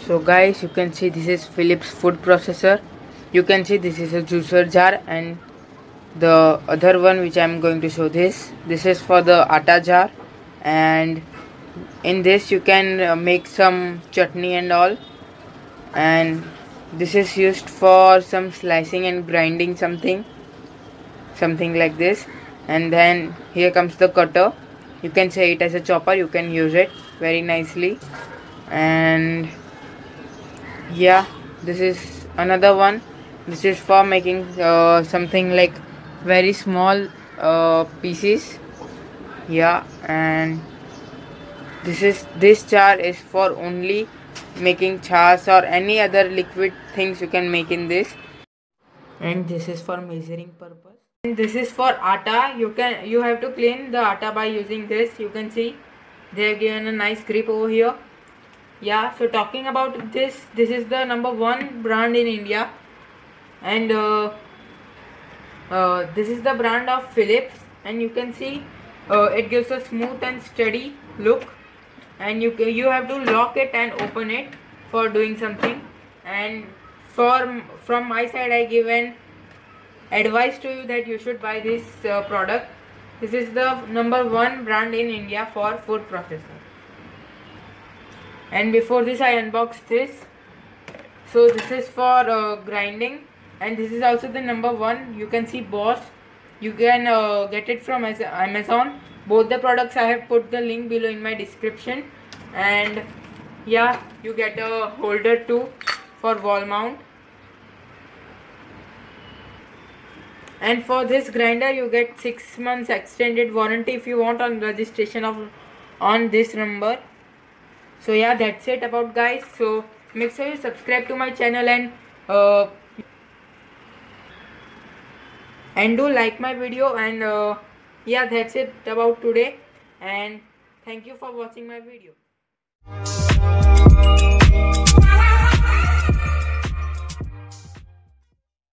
So guys, you can see this is Philps food processor. You can see this is a juicer jar, and the other one which I am going to show this is for the atta jar, and in this you can make some chutney and all, and this is used for some slicing and grinding something like this. And then here comes the cutter. You can say it as a chopper, you can use it very nicely. And yeah, this is another one. This is for making something like very small pieces. Yeah, and this jar is for only making chas or any other liquid things you can make in this. And this is for measuring purpose. And this is for atta. You have to clean the atta by using this. You can see they have given a nice grip over here. Yeah, so talking about this is the #1 brand in India, and this is the brand of Philips, and you can see it gives a smooth and steady look, and you have to lock it and open it for doing something. And from my side, I give an advice to you that you should buy this product. This is the #1 brand in India for food processor. And before this, I unboxed this. So this is for grinding, and this is also the #1. You can see Boss. You can get it from Amazon. Both the products I have put the link below in my description. And yeah, you get a holder too for wall mount. And for this grinder, you get 6 months extended warranty if you want on registration on this number. So yeah, that's it about guys. So make sure you subscribe to my channel and do like my video. And yeah, that's it about today, and thank you for watching my video.